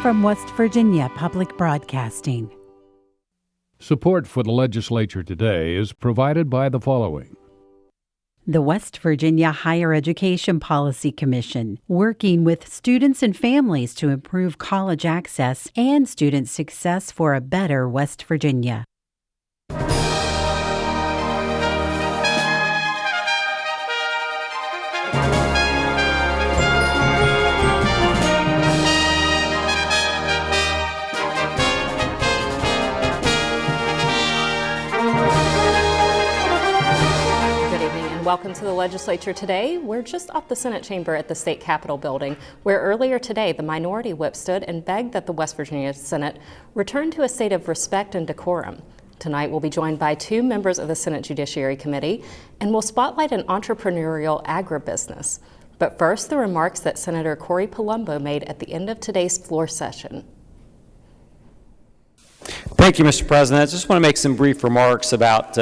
from West Virginia Public Broadcasting. Support for the Legislature Today is provided by the following. The West Virginia Higher Education Policy Commission, working with students and families to improve college access and student success for a better West Virginia. Welcome to the Legislature Today. We're just off the Senate chamber at the State Capitol building, where earlier today the minority whip stood and begged that the West Virginia Senate return to a state of respect and decorum. Tonight we'll be joined by two members of the Senate Judiciary Committee, and we'll spotlight an entrepreneurial agribusiness. But first, the remarks that Senator Corey Palumbo made at the end of today's floor session. Thank you, Mr. President. I just want to make some brief remarks about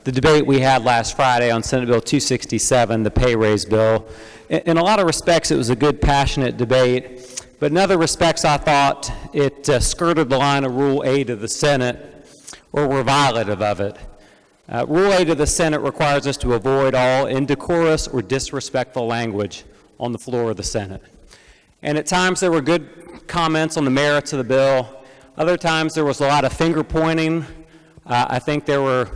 the debate we had last Friday on Senate Bill 267, the pay raise bill. In a lot of respects, it was a good, passionate debate, but in other respects, I thought it skirted the line of Rule 8 of the Senate, or were violative of it. Rule 8 of the Senate requires us to avoid all indecorous or disrespectful language on the floor of the Senate. And at times there were good comments on the merits of the bill. Other times there was a lot of finger pointing. I think there were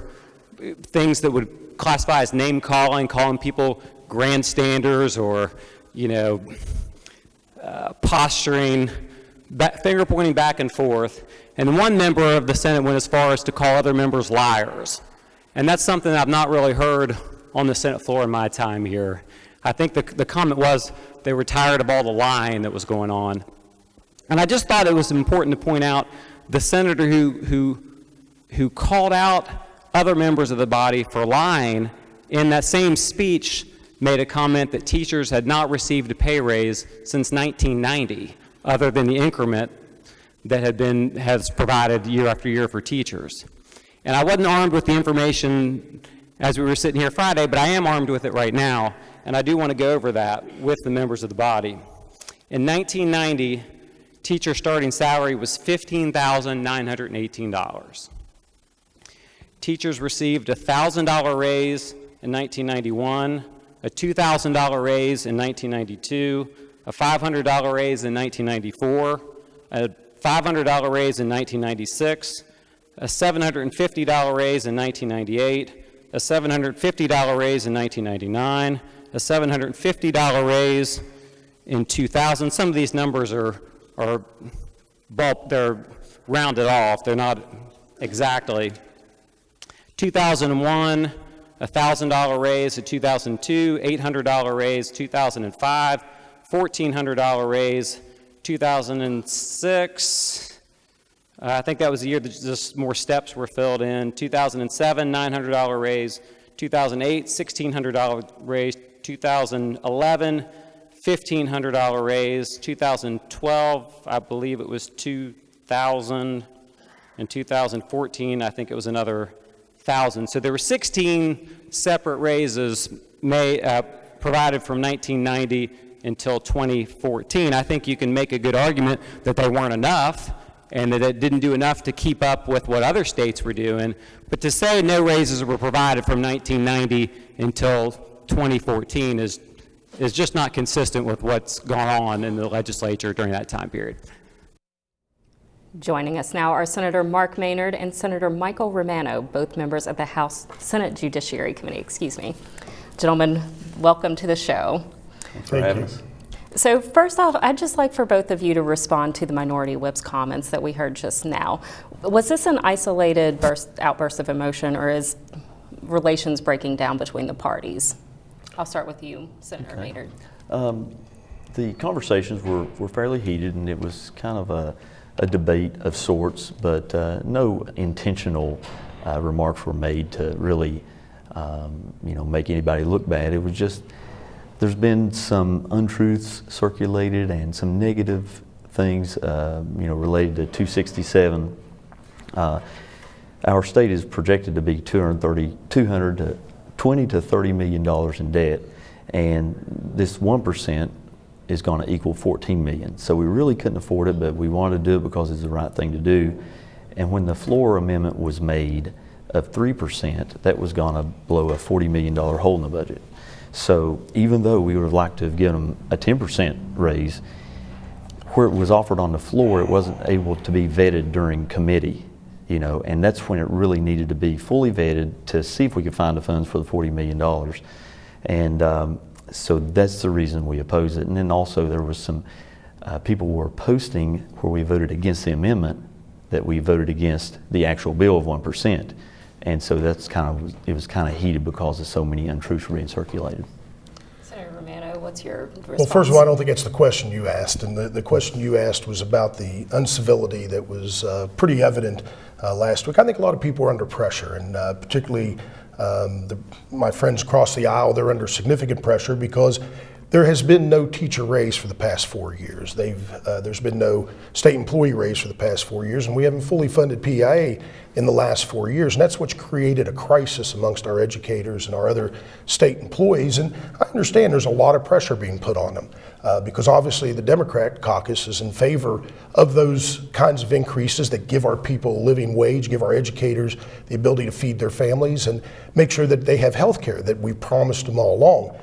things that would classify as name calling people grandstanders or, posturing, finger pointing back and forth. And one member of the Senate went as far as to call other members liars. And that's something I've not really heard on the Senate floor in my time here. I think the comment was they were tired of all the lying that was going on. And I just thought it was important to point out the senator who called out other members of the body for lying, in that same speech made a comment that teachers had not received a pay raise since 1990, other than the increment that has provided year after year for teachers. And I wasn't armed with the information as we were sitting here Friday, but I am armed with it right now, and I do want to go over that with the members of the body. In 1990, teacher starting salary was $15,918. Teachers received a $1,000 raise in 1991, a $2,000 raise in 1992, a $500 raise in 1994, a $500 raise in 1996, a $750 raise in 1998, a $750 raise in 1999, a $750 raise in 2000. Some of these numbers are they're rounded off. They're not exactly. 2001, a $1,000 raise. In 2002, $800 raise. 2005, $1,400 raise. 2006, I think that was the year that just more steps were filled in. 2007, $900 raise. 2008, $1,600 raise. 2011, $1,500 raise. 2012, I believe it was $2,000. In 2014, I think it was another $1,000. So there were 16 separate raises provided from 1990 until 2014. I think you can make a good argument that they weren't enough and that it didn't do enough to keep up with what other states were doing. But to say no raises were provided from 1990 until 2014 is just not consistent with what's gone on in the legislature during that time period. Joining us now are Senator Mark Maynard and Senator Michael Romano, both members of the House Senate Judiciary Committee. Gentlemen, welcome to the show. Thanks for having us. So first off, I'd just like for both of you to respond to the minority whip's comments that we heard just now. Was this an isolated outburst of emotion, or is relations breaking down between the parties? I'll start with you, Senator Maynard. The conversations were fairly heated, and it was kind of a debate of sorts, but no intentional remarks were made to really make anybody look bad. It was just, there's been some untruths circulated and some negative things related to 267. Our state is projected to be $20 to $30 million in debt, and this 1% is going to equal 14 million. So we really couldn't afford it, but we wanted to do it because it's the right thing to do. And when the floor amendment was made of 3%, that was going to blow a $40 million hole in the budget. So even though we would have liked to have given them a 10% raise, where it was offered on the floor, it wasn't able to be vetted during committee, you know, and that's when it really needed to be fully vetted to see if we could find the funds for the $40 million. And so that's the reason we oppose it. And then also there was some people were posting where we voted against the amendment that we voted against the actual bill of 1%. And so that's it was kind of heated because of so many untruths were being circulated. Senator Romano, what's your response? Well, first of all, I don't think it's the question you asked. And the question you asked was about the uncivility that was pretty evident last week. I think a lot of people are under pressure, and particularly my friends across the aisle, they're under significant pressure because there has been no teacher raise for the past 4 years. There's been no state employee raise for the past 4 years, and we haven't fully funded PIA in the last 4 years, and that's what's created a crisis amongst our educators and our other state employees. And I understand there's a lot of pressure being put on them because obviously the Democrat caucus is in favor of those kinds of increases that give our people a living wage, give our educators the ability to feed their families, and make sure that they have health care that we promised them all along.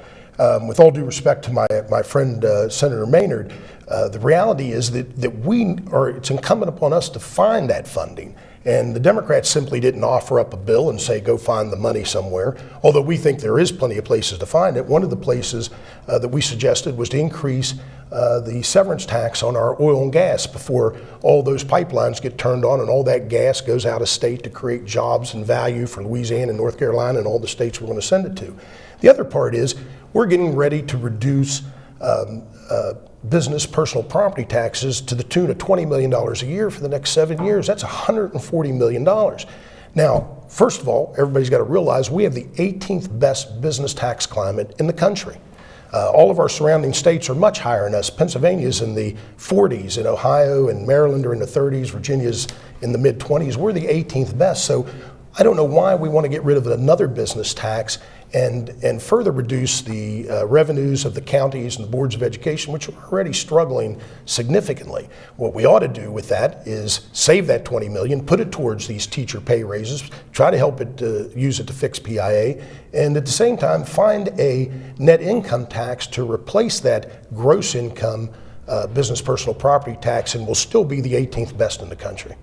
With all due respect to my friend Senator Maynard, the reality is that it's incumbent upon us to find that funding. And the Democrats simply didn't offer up a bill and say, go find the money somewhere, although we think there is plenty of places to find it. One of the places that we suggested was to increase the severance tax on our oil and gas before all those pipelines get turned on and all that gas goes out of state to create jobs and value for Louisiana and North Carolina and all the states we're going to send it to. The other part is we're getting ready to reduce business personal property taxes to the tune of $20 million a year for the next 7 years. That's $140 million. Now, first of all, everybody's got to realize we have the 18th best business tax climate in the country. All of our surrounding states are much higher than us. Pennsylvania's in the 40s, and Ohio and Maryland are in the 30s, Virginia's in the mid-20s. We're the 18th best. So I don't know why we want to get rid of another business tax and further reduce the revenues of the counties and the boards of education, which are already struggling significantly. What we ought to do with that is save that $20 million, put it towards these teacher pay raises, try to help it use it to fix PIA, and at the same time find a net income tax to replace that gross income business personal property tax, and we'll still be the 18th best in the country.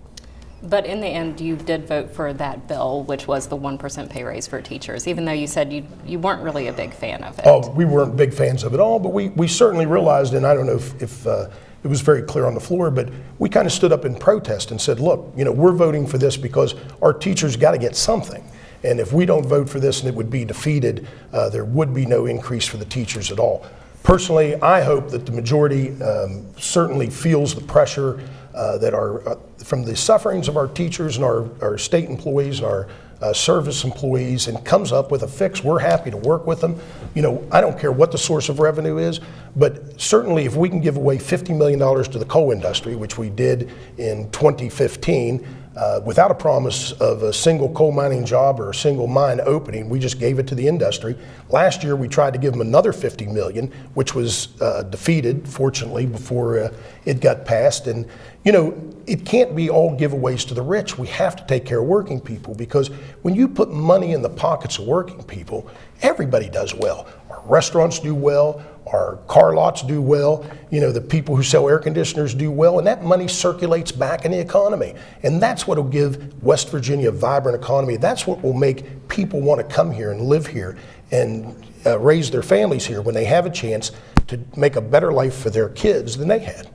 But in the end, you did vote for that bill, which was the 1% pay raise for teachers, even though you said you weren't really a big fan of it. Oh, we weren't big fans of it all, but we certainly realized, and I don't know if it was very clear on the floor, but we kind of stood up in protest and said, look, we're voting for this because our teachers got to get something. And if we don't vote for this and it would be defeated, there would be no increase for the teachers at all. Personally, I hope that the majority certainly feels the pressure that from the sufferings of our teachers and our state employees and our service employees, and comes up with a fix. We're happy to work with them. I don't care what the source of revenue is, but certainly if we can give away $50 million to the coal industry, which we did in 2015, without a promise of a single coal mining job or a single mine opening, we just gave it to the industry. Last year we tried to give them another $50 million, which was defeated, fortunately, before it got passed. And it can't be all giveaways to the rich. We have to take care of working people, because when you put money in the pockets of working people, everybody does well. Our restaurants do well, our car lots do well, the people who sell air conditioners do well, and that money circulates back in the economy. And that's what will give West Virginia a vibrant economy. That's what will make people want to come here and live here and raise their families here when they have a chance to make a better life for their kids than they had.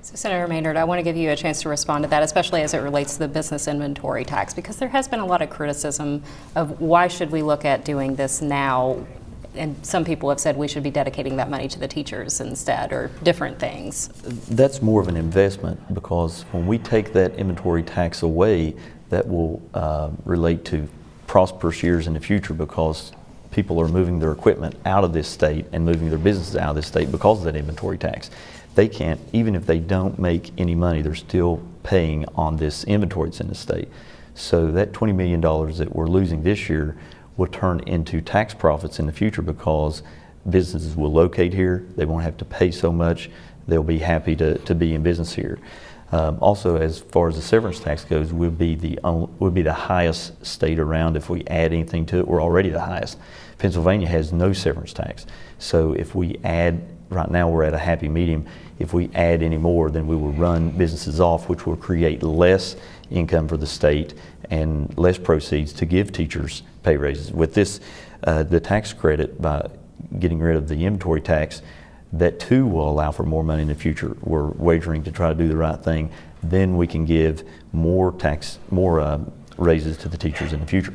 So Senator Maynard, I want to give you a chance to respond to that, especially as it relates to the business inventory tax, because there has been a lot of criticism of why should we look at doing this now, and some people have said we should be dedicating that money to the teachers instead, or different things. That's more of an investment, because when we take that inventory tax away, that will relate to prosperous years in the future, because people are moving their equipment out of this state and moving their businesses out of this state because of that inventory tax. They can't, even if they don't make any money, they're still paying on this inventory that's in the state. So that $20 million that we're losing this year will turn into tax profits in the future, because businesses will locate here. They won't have to pay so much. They'll be happy to be in business here. Also, as far as the severance tax goes, we'll be the highest state around. If we add anything to it, we're already the highest. Pennsylvania has no severance tax. So if we add, right now we're at a happy medium. If we add any more, then we will run businesses off, which will create less income for the state and less proceeds to give teachers pay raises. With this, the tax credit, by getting rid of the inventory tax, that too will allow for more money in the future. We're wagering to try to do the right thing. Then we can give more raises to the teachers in the future.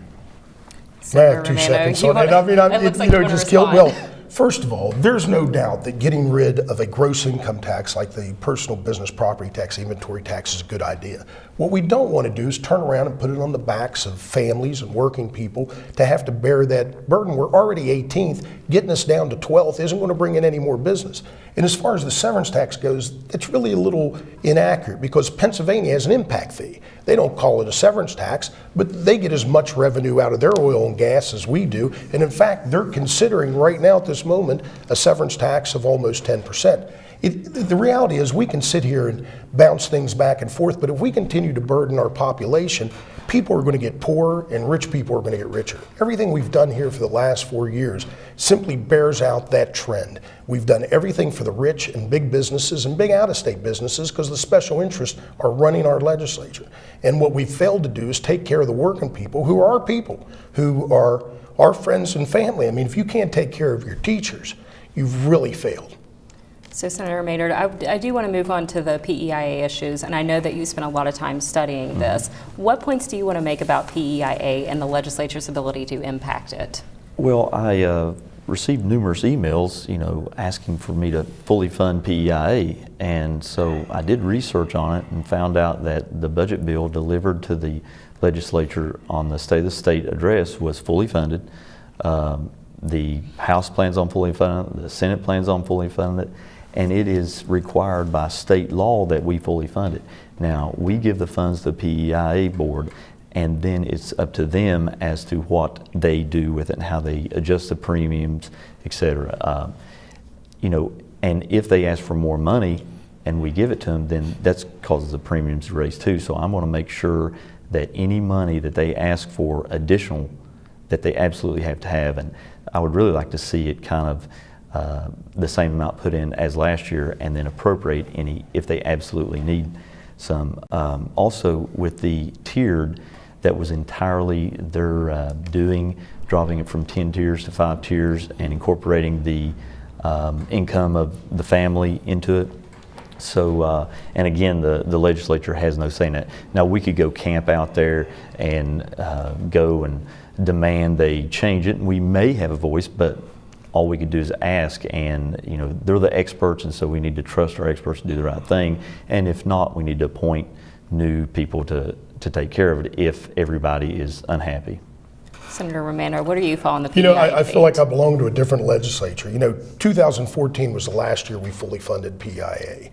I have 2 seconds on it. I mean, just killed. Well, first of all, there's no doubt that getting rid of a gross income tax like the personal business property tax, inventory tax, is a good idea. What we don't want to do is turn around and put it on the backs of families and working people to have to bear that burden. We're already 18th. Getting us down to 12th isn't going to bring in any more business. And as far as the severance tax goes, it's really a little inaccurate because Pennsylvania has an impact fee. They don't call it a severance tax, but they get as much revenue out of their oil and gas as we do. And in fact, they're considering right now at this moment a severance tax of almost 10%. The reality is we can sit here and bounce things back and forth, but if we continue to burden our population, people are going to get poorer and rich people are going to get richer. Everything we've done here for the last 4 years simply bears out that trend. We've done everything for the rich and big businesses and big out-of-state businesses because the special interests are running our legislature. And what we've failed to do is take care of the working people who are our people, who are our friends and family. I mean, if you can't take care of your teachers, you've really failed. So Senator Maynard, I do want to move on to the PEIA issues, and I know that you spent a lot of time studying this. What points do you want to make about PEIA and the legislature's ability to impact it? Well, I received numerous emails, asking for me to fully fund PEIA, and so I did research on it and found out that the budget bill delivered to the legislature on the State of the State address was fully funded. The House plans on fully funding it, the Senate plans on fully funding it, and it is required by state law that we fully fund it. Now, we give the funds to the PEIA board, and then it's up to them as to what they do with it and how they adjust the premiums, etc. And if they ask for more money and we give it to them, then that causes the premiums to raise too. So I'm going to make sure that any money that they ask for additional, that they absolutely have to have. And I would really like to see it kind of the same amount put in as last year, and then appropriate any if they absolutely need some. Also, with the tiered, that was entirely their doing, dropping it from 10 tiers to 5 tiers and incorporating the income of the family into it. So, and again, the legislature has no say in it. Now, we could go camp out there and go and demand they change it, and we may have a voice, but all we could do is ask, and they're the experts, and so we need to trust our experts to do the right thing. And if not, we need to appoint new people to take care of it if everybody is unhappy. Senator Romano, what are you following the PEIA I feel like I belong to a different legislature. 2014 was the last year we fully funded PEIA.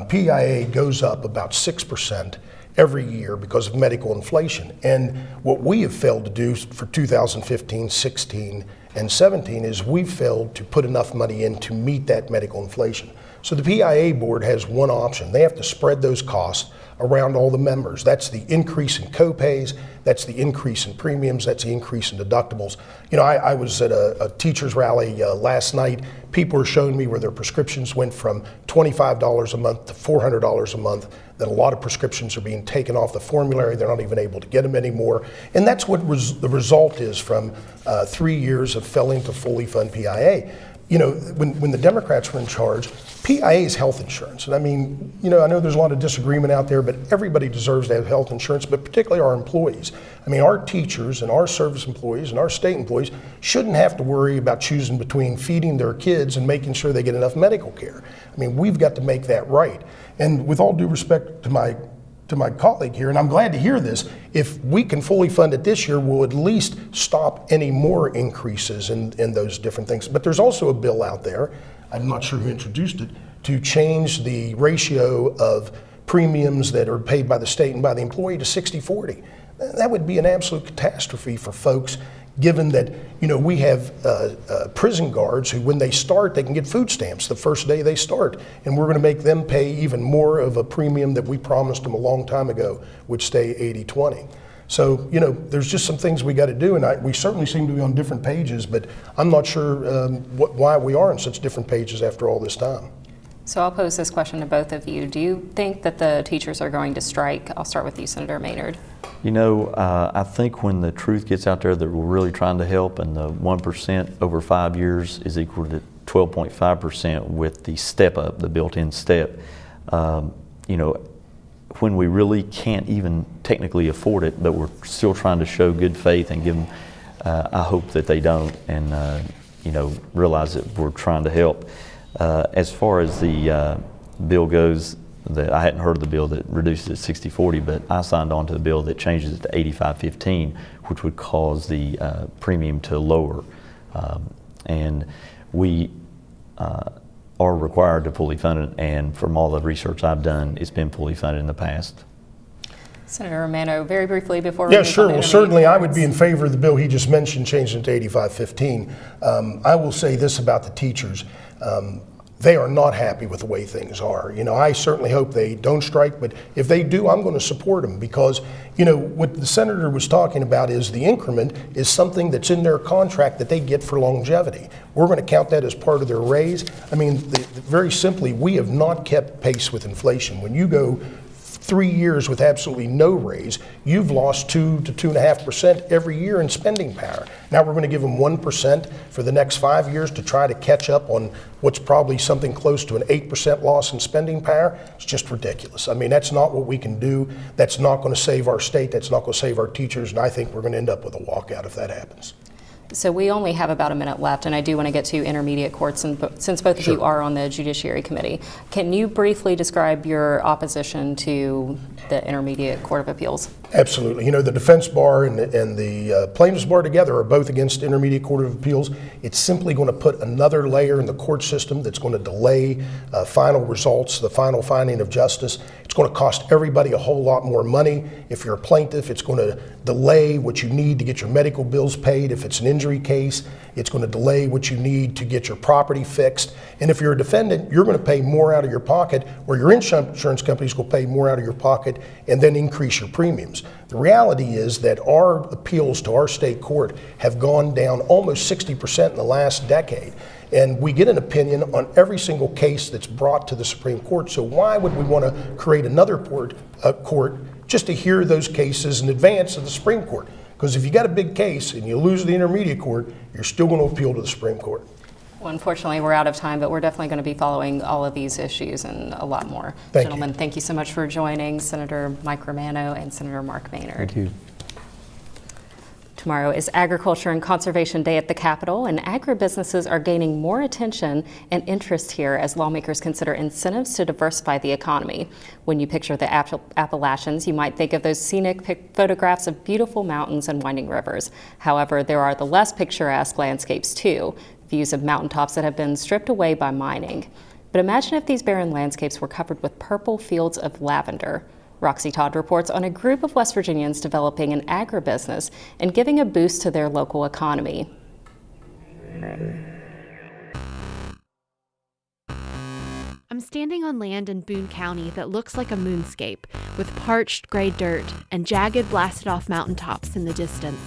PEIA goes up about 6% every year because of medical inflation. And what we have failed to do for 2015, 16, and 17 is we've failed to put enough money in to meet that medical inflation. So the PEIA board has one option. They have to spread those costs around all the members. That's the increase in co-pays, that's the increase in premiums, that's the increase in deductibles. I was at a teacher's rally last night. People were showing me where their prescriptions went from $25 a month to $400 a month, that a lot of prescriptions are being taken off the formulary. They're not even able to get them anymore. And that's what the result is from 3 years of failing to fully fund PEIA. When the Democrats were in charge, PEIA is health insurance. And I know there's a lot of disagreement out there, but everybody deserves to have health insurance, but particularly our employees. Our teachers and our service employees and our state employees shouldn't have to worry about choosing between feeding their kids and making sure they get enough medical care. We've got to make that right. And with all due respect to my colleague here, and I'm glad to hear this, if we can fully fund it this year, we'll at least stop any more increases in those different things. But there's also a bill out there, I'm not sure who introduced it, to change the ratio of premiums that are paid by the state and by the employee to 60-40. That would be an absolute catastrophe for folks given that, we have prison guards who, when they start, they can get food stamps the first day they start, and we're going to make them pay even more of a premium that we promised them a long time ago would stay 80-20. So, there's just some things we got to do, and we certainly seem to be on different pages, but I'm not sure why we are on such different pages after all this time. So I'll pose this question to both of you. Do you think that the teachers are going to strike? I'll start with you, Senator Maynard. I think when the truth gets out there that we're really trying to help, and the 1% over 5 years is equal to 12.5% with the step up, the built-in step, when we really can't even technically afford it, but we're still trying to show good faith and give them, I hope that they don't, and realize that we're trying to help. As far as the bill goes, I hadn't heard of the bill that reduces it 60-40, but I signed on to the bill that changes it to 85-15, which would cause the premium to lower. And we are required to fully fund it, and from all the research I've done, it's been fully funded in the past. Senator Romano, very briefly before we Yeah, sure. Well, certainly I would be in favor of the bill he just mentioned, changing it to 85-15. I will say this about the teachers. They are not happy with the way things are. I certainly hope they don't strike, but if they do, I'm going to support them because, what the senator was talking about is the increment is something that's in their contract that they get for longevity. We're going to count that as part of their raise. Very simply, we have not kept pace with inflation. When you go 3 years with absolutely no raise, you've lost 2 to 2.5% every year in spending power. Now we're going to give them 1% for the next 5 years to try to catch up on what's probably something close to an 8% loss in spending power. It's just ridiculous. That's not what we can do. That's not going to save our state. That's not going to save our teachers. And I think we're going to end up with a walkout if that happens. So we only have about a minute left, and I do want to get to intermediate courts, and since both of you are on the Judiciary Committee, can you briefly describe your opposition to the Intermediate Court of Appeals? Absolutely. The defense bar and the plaintiffs bar together are both against Intermediate Court of Appeals. It's simply going to put another layer in the court system that's going to delay final results, the final finding of justice. It's going to cost everybody a whole lot more money. If you're a plaintiff, it's going to delay what you need to get your medical bills paid. If it's an injury case, it's going to delay what you need to get your property fixed. And if you're a defendant, you're going to pay more out of your pocket, or your insurance companies will pay more out of your pocket and then increase your premiums. The reality is that our appeals to our state court have gone down almost 60% in the last decade. And we get an opinion on every single case that's brought to the Supreme Court. So why would we want to create another court just to hear those cases in advance of the Supreme Court? Because if you got a big case and you lose the Intermediate Court, you're still going to appeal to the Supreme Court. Well, unfortunately, we're out of time, but we're definitely going to be following all of these issues and a lot more. Gentlemen, thank you so much for joining, Senator Mike Romano and Senator Mark Maynard. Thank you. Tomorrow is Agriculture and Conservation Day at the Capitol, and agribusinesses are gaining more attention and interest here as lawmakers consider incentives to diversify the economy. When you picture the Appalachians, you might think of those scenic photographs of beautiful mountains and winding rivers. However, there are the less picturesque landscapes too, views of mountaintops that have been stripped away by mining. But imagine if these barren landscapes were covered with purple fields of lavender. Roxy Todd reports on a group of West Virginians developing an agribusiness and giving a boost to their local economy. I'm standing on land in Boone County that looks like a moonscape, with parched gray dirt and jagged blasted-off mountaintops in the distance.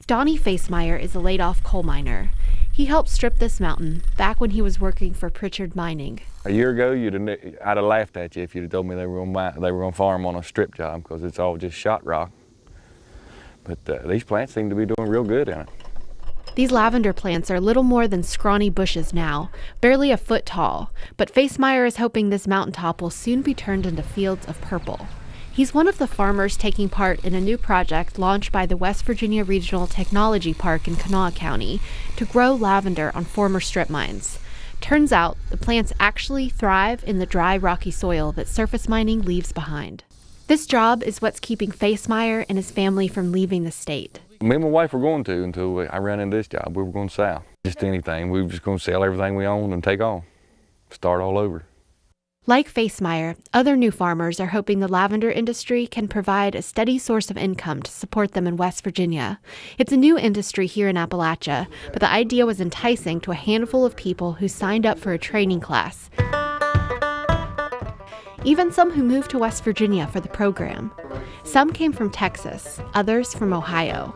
Donnie Facemeyer is a laid-off coal miner. He helped strip this mountain back when he was working for Pritchard Mining. A year ago, I'd have laughed at you if you'd have told me they were going to farm on a strip job, because it's all just shot rock. But these plants seem to be doing real good in it. These lavender plants are little more than scrawny bushes now, barely a foot tall, but Facemeyer is hoping this mountaintop will soon be turned into fields of purple. He's one of the farmers taking part in a new project launched by the West Virginia Regional Technology Park in Kanawha County to grow lavender on former strip mines. Turns out the plants actually thrive in the dry, rocky soil that surface mining leaves behind. This job is what's keeping Facemeyer and his family from leaving the state. Me and my wife were going to until I ran into this job. We were going south. Just anything. We were just going to sell everything we owned and take on. Start all over. Like Facemeyer, other new farmers are hoping the lavender industry can provide a steady source of income to support them in West Virginia. It's a new industry here in Appalachia, but the idea was enticing to a handful of people who signed up for a training class. Even some who moved to West Virginia for the program. Some came from Texas, others from Ohio.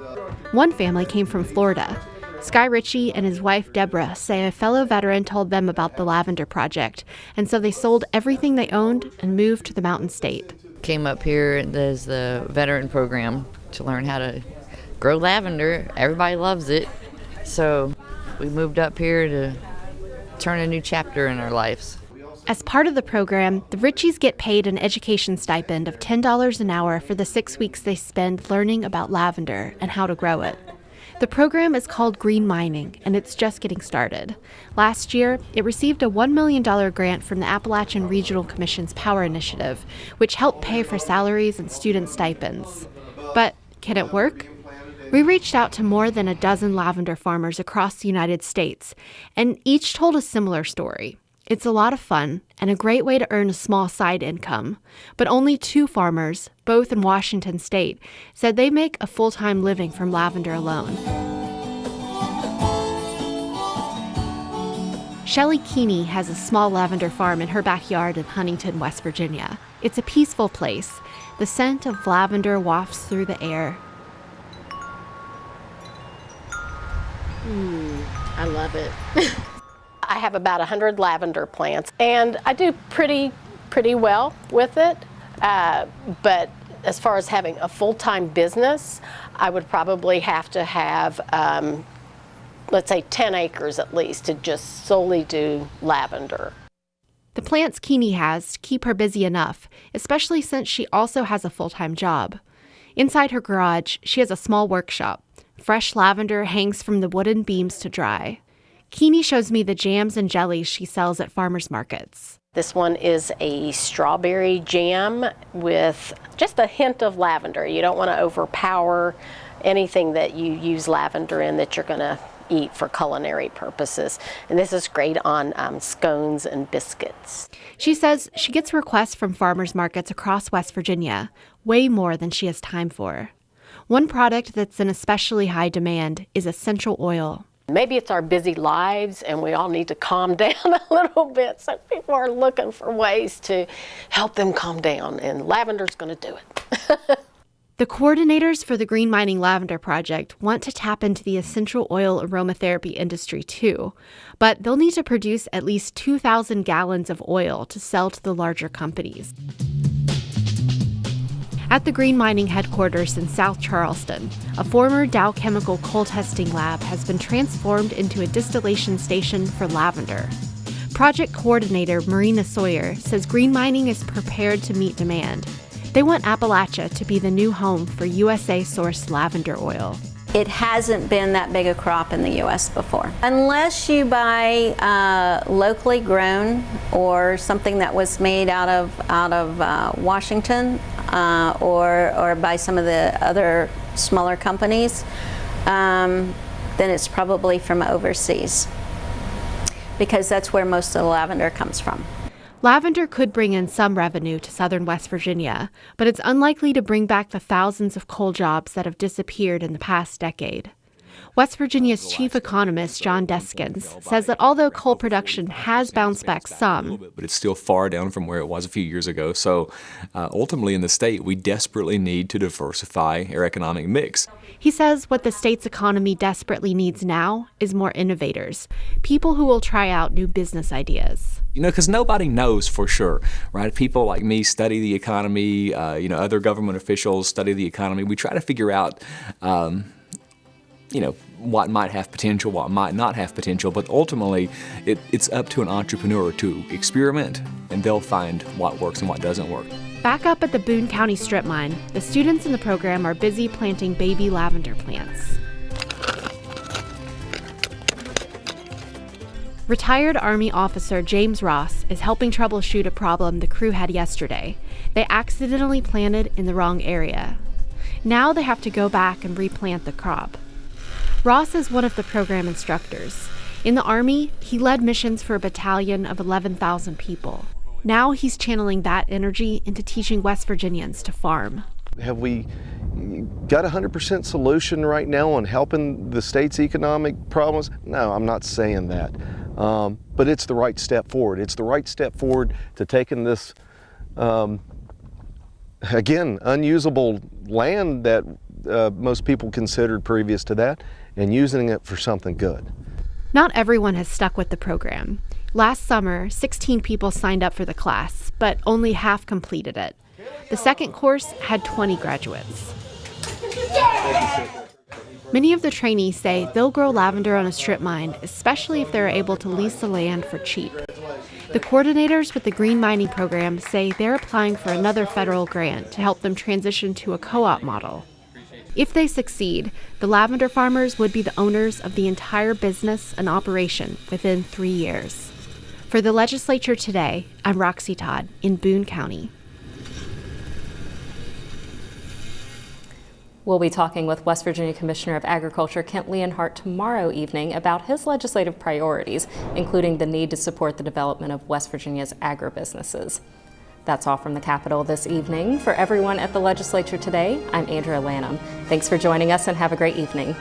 One family came from Florida. Sky Ritchie and his wife Deborah say a fellow veteran told them about the Lavender Project, and so they sold everything they owned and moved to the Mountain State. Came up here, there's the veteran program to learn how to grow lavender. Everybody loves it. So we moved up here to turn a new chapter in our lives. As part of the program, the Ritchies get paid an education stipend of $10 an hour for the 6 weeks they spend learning about lavender and how to grow it. The program is called Green Mining, and it's just getting started. Last year, it received a $1 million grant from the Appalachian Regional Commission's Power Initiative, which helped pay for salaries and student stipends. But can it work? We reached out to more than a dozen lavender farmers across the United States, and each told a similar story. It's a lot of fun and a great way to earn a small side income. But only 2 farmers, both in Washington state, said they make a full-time living from lavender alone. Shelley Keeney has a small lavender farm in her backyard in Huntington, West Virginia. It's a peaceful place. The scent of lavender wafts through the air. I love it. I have about 100 lavender plants, and I do pretty well with it. But as far as having a full-time business, I would probably have to have, let's say, 10 acres at least to just solely do lavender. The plants Keeney has keep her busy enough, especially since she also has a full-time job. Inside her garage, she has a small workshop. Fresh lavender hangs from the wooden beams to dry. Keeney shows me the jams and jellies she sells at farmers markets. This one is a strawberry jam with just a hint of lavender. You don't want to overpower anything that you use lavender in that you're going to eat for culinary purposes. And this is great on scones and biscuits. She says she gets requests from farmers markets across West Virginia, way more than she has time for. One product that's in especially high demand is essential oil. Maybe it's our busy lives and we all need to calm down a little bit, so people are looking for ways to help them calm down, and lavender's going to do it. The coordinators for the Green Mining Lavender Project want to tap into the essential oil aromatherapy industry too, but they'll need to produce at least 2,000 gallons of oil to sell to the larger companies. At the Green Mining headquarters in South Charleston, a former Dow Chemical coal testing lab has been transformed into a distillation station for lavender. Project coordinator Marina Sawyer says Green Mining is prepared to meet demand. They want Appalachia to be the new home for USA-sourced lavender oil. It hasn't been that big a crop in the U.S. before. Unless you buy locally grown or something that was made out of Washington or by some of the other smaller companies, then it's probably from overseas, because that's where most of the lavender comes from. Lavender could bring in some revenue to southern West Virginia, but it's unlikely to bring back the thousands of coal jobs that have disappeared in the past decade. West Virginia's chief economist, John Deskins, says that although coal production has bounced back some, but it's still far down from where it was a few years ago. So ultimately in the state, we desperately need to diversify our economic mix. He says what the state's economy desperately needs now is more innovators, people who will try out new business ideas. Because nobody knows for sure, right? People like me study the economy, other government officials study the economy. We try to figure out, what might have potential, what might not have potential, but ultimately it's up to an entrepreneur to experiment, and they'll find what works and what doesn't work. Back up at the Boone County strip mine, the students in the program are busy planting baby lavender plants. Retired Army officer James Ross is helping troubleshoot a problem the crew had yesterday. They accidentally planted in the wrong area. Now they have to go back and replant the crop. Ross is one of the program instructors. In the Army, he led missions for a battalion of 11,000 people. Now he's channeling that energy into teaching West Virginians to farm. Have we got a 100% solution right now on helping the state's economic problems? No, I'm not saying that. But it's the right step forward. It's the right step forward to taking this, again, unusable land that most people considered previous to that and using it for something good. Not everyone has stuck with the program. Last summer, 16 people signed up for the class, but only half completed it. The second course had 20 graduates. Many of the trainees say they'll grow lavender on a strip mine, especially if they're able to lease the land for cheap. The coordinators with the Green Mining Program say they're applying for another federal grant to help them transition to a co-op model. If they succeed, the lavender farmers would be the owners of the entire business and operation within 3 years. For the Legislature Today, I'm Roxy Todd in Boone County. We'll be talking with West Virginia Commissioner of Agriculture Kent Leonhardt tomorrow evening about his legislative priorities, including the need to support the development of West Virginia's agribusinesses. That's all from the Capitol this evening. For everyone at the Legislature Today, I'm Andrea Lanham. Thanks for joining us and have a great evening.